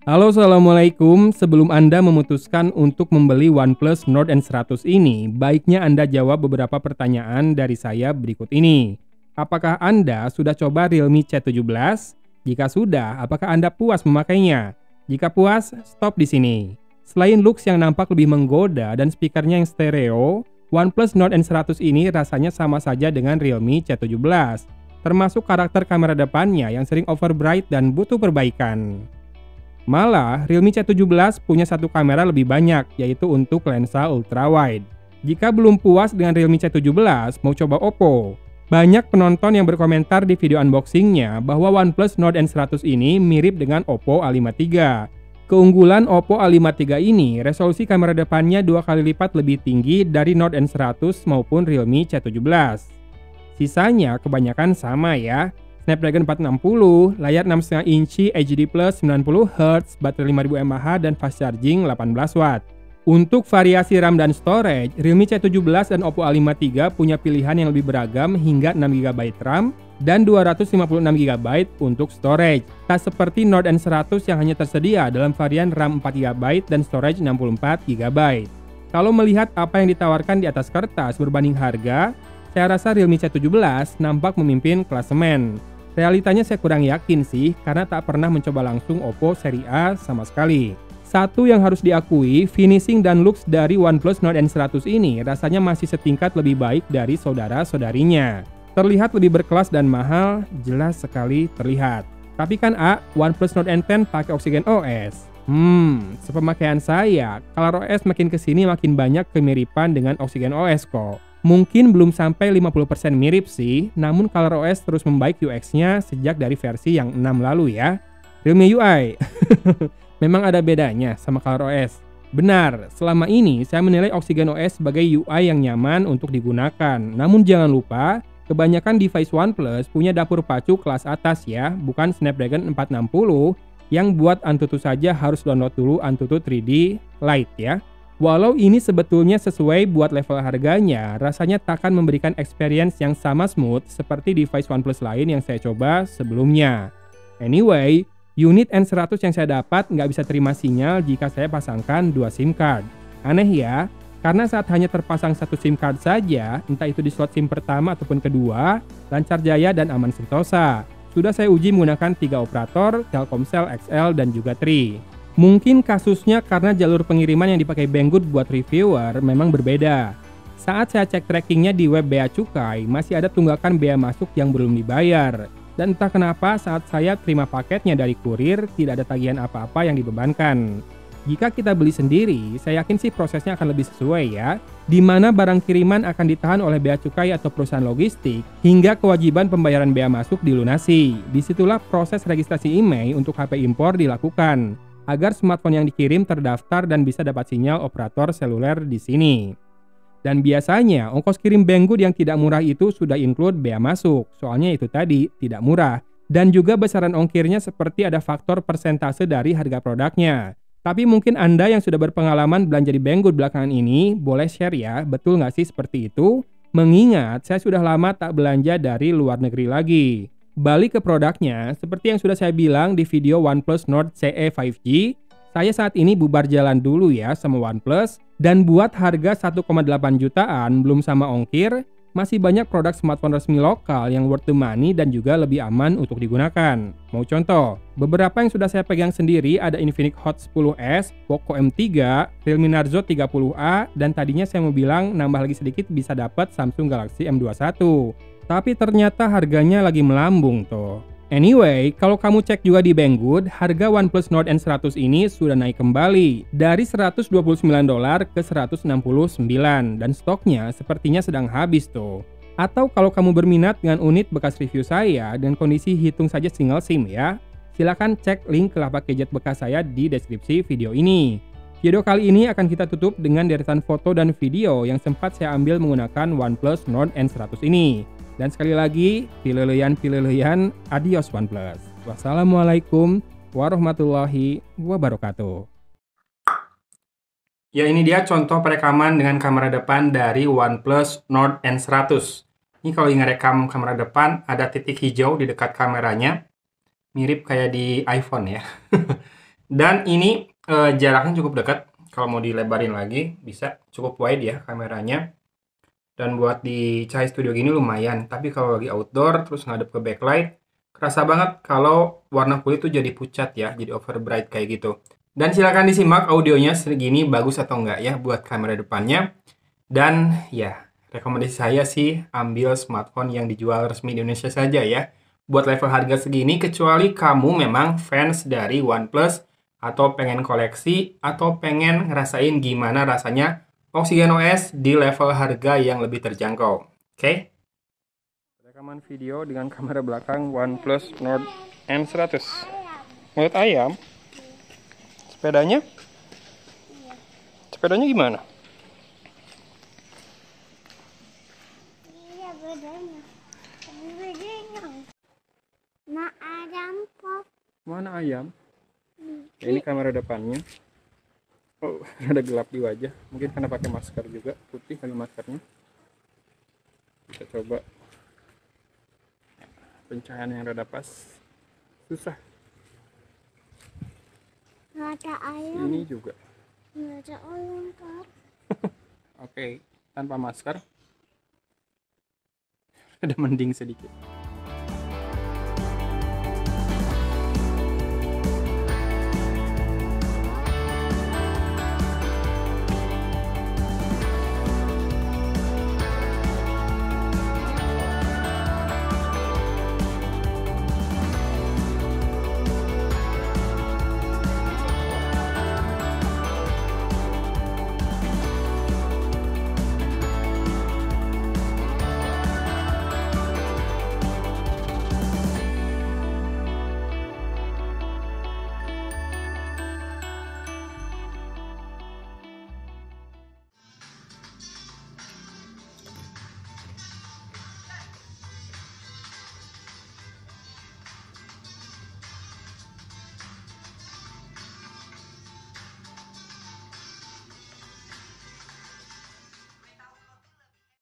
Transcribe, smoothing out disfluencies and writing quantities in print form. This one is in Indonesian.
Halo, assalamualaikum. Sebelum Anda memutuskan untuk membeli OnePlus Nord N100 ini, baiknya Anda jawab beberapa pertanyaan dari saya berikut ini. Apakah Anda sudah coba Realme C17? Jika sudah, apakah Anda puas memakainya? Jika puas, stop di sini. Selain looks yang nampak lebih menggoda dan speakernya yang stereo, OnePlus Nord N100 ini rasanya sama saja dengan Realme C17, termasuk karakter kamera depannya yang sering overbright dan butuh perbaikan. Malah, Realme C17 punya satu kamera lebih banyak, yaitu untuk lensa ultrawide. Jika belum puas dengan Realme C17, mau coba Oppo. Banyak penonton yang berkomentar di video unboxingnya bahwa OnePlus Nord N100 ini mirip dengan Oppo A53. Keunggulan Oppo A53 ini, resolusi kamera depannya 2 kali lipat lebih tinggi dari Nord N100 maupun Realme C17. Sisanya kebanyakan sama ya. Snapdragon 460, layar 6,5 inci HD Plus 90Hz, baterai 5000 mAh dan fast charging 18 Watt. Untuk variasi RAM dan storage, Realme C17 dan Oppo A53 punya pilihan yang lebih beragam hingga 6GB RAM dan 256GB untuk storage. Tak seperti Nord N100 yang hanya tersedia dalam varian RAM 4GB dan storage 64GB. Kalau melihat apa yang ditawarkan di atas kertas berbanding harga, saya rasa Realme C17 nampak memimpin klasemen. Realitanya saya kurang yakin sih, karena tak pernah mencoba langsung Oppo seri A sama sekali. Satu yang harus diakui, finishing dan looks dari OnePlus Nord N100 ini rasanya masih setingkat lebih baik dari saudara-saudarinya. Terlihat lebih berkelas dan mahal, jelas sekali terlihat. Tapi kan OnePlus Nord N10 pakai Oxygen OS. Sepemakaian saya, ColorOS makin kesini makin banyak kemiripan dengan Oxygen OS kok. Mungkin belum sampai 50% mirip sih, namun ColorOS terus membaik UX-nya sejak dari versi yang 6 lalu ya. Realme UI, memang ada bedanya sama ColorOS. Benar, selama ini saya menilai Oxygen OS sebagai UI yang nyaman untuk digunakan. Namun jangan lupa, kebanyakan device OnePlus punya dapur pacu kelas atas ya, bukan Snapdragon 460 yang buat Antutu saja harus download dulu Antutu 3D Lite ya. Walau ini sebetulnya sesuai buat level harganya, rasanya takkan memberikan experience yang sama smooth seperti device OnePlus lain yang saya coba sebelumnya. Anyway, unit N100 yang saya dapat nggak bisa terima sinyal jika saya pasangkan 2 SIM card. Aneh ya, karena saat hanya terpasang 1 SIM card saja, entah itu di slot SIM pertama ataupun kedua, lancar jaya dan aman sentosa. Sudah saya uji menggunakan 3 operator, Telkomsel, XL, dan juga Tri. Mungkin kasusnya karena jalur pengiriman yang dipakai Banggood buat reviewer memang berbeda. Saat saya cek trackingnya di web Bea Cukai, masih ada tunggakan bea masuk yang belum dibayar. Dan entah kenapa saat saya terima paketnya dari kurir, tidak ada tagihan apa-apa yang dibebankan. Jika kita beli sendiri, saya yakin sih prosesnya akan lebih sesuai ya, di mana barang kiriman akan ditahan oleh Bea Cukai atau perusahaan logistik, hingga kewajiban pembayaran bea masuk dilunasi. Disitulah proses registrasi IMEI untuk HP impor dilakukan, agar smartphone yang dikirim terdaftar dan bisa dapat sinyal operator seluler di sini. Dan biasanya ongkos kirim Banggood yang tidak murah itu sudah include bea masuk, soalnya itu tadi tidak murah. Dan juga besaran ongkirnya seperti ada faktor persentase dari harga produknya. Tapi mungkin Anda yang sudah berpengalaman belanja di Banggood belakangan ini, boleh share ya, betul nggak sih seperti itu? Mengingat saya sudah lama tak belanja dari luar negeri lagi. Balik ke produknya, seperti yang sudah saya bilang di video OnePlus Nord CE 5G, saya saat ini bubar jalan dulu ya sama OnePlus, dan buat harga 1,8 jutaan belum sama ongkir, masih banyak produk smartphone resmi lokal yang worth the money dan juga lebih aman untuk digunakan. Mau contoh, beberapa yang sudah saya pegang sendiri ada Infinix Hot 10s, Poco M3, Realme Narzo 30A, dan tadinya saya mau bilang nambah lagi sedikit bisa dapat Samsung Galaxy M21. Tapi ternyata harganya lagi melambung tuh. Anyway, kalau kamu cek juga di Banggood, harga OnePlus Nord N100 ini sudah naik kembali dari $129 ke $169 dan stoknya sepertinya sedang habis tuh. Atau kalau kamu berminat dengan unit bekas review saya dengan kondisi hitung saja single SIM ya, silakan cek link ke lapak gadget bekas saya di deskripsi video ini. Video kali ini akan kita tutup dengan deretan foto dan video yang sempat saya ambil menggunakan OnePlus Nord N100 ini. Dan sekali lagi, pilih-pilihan, adios OnePlus. Wassalamualaikum warahmatullahi wabarakatuh. Ya, ini dia contoh perekaman dengan kamera depan dari OnePlus Nord N100. Ini kalau ngerekam kamera depan, ada titik hijau di dekat kameranya. Mirip kayak di iPhone ya. Dan ini jaraknya cukup dekat. Kalau mau dilebarin lagi bisa, cukup wide ya kameranya. Dan buat di Cahaya Studio gini lumayan. Tapi kalau lagi outdoor terus ngadep ke backlight, kerasa banget kalau warna kulit tuh jadi pucat ya, jadi overbright kayak gitu. Dan silakan disimak audionya segini bagus atau enggak ya buat kamera depannya. Dan ya, rekomendasi saya sih ambil smartphone yang dijual resmi di Indonesia saja ya. Buat level harga segini, kecuali kamu memang fans dari OnePlus atau pengen koleksi atau pengen ngerasain gimana rasanya Oxygen OS di level harga yang lebih terjangkau. Oke? Rekaman video dengan kamera belakang OnePlus Nord N100. Mulut ayam? Sepedanya? Sepedanya gimana? Iya bedanya. Nah ayam pop. Mana ayam? Ini kamera depannya. Oh, ada gelap di wajah. Mungkin karena pakai masker juga, putih lagi maskernya. Kita coba pencahayaan yang rada pas. Susah. Nggak ada ayam. Ini juga. Nggak ada ayam kak. Oke, tanpa masker. Ada mending sedikit.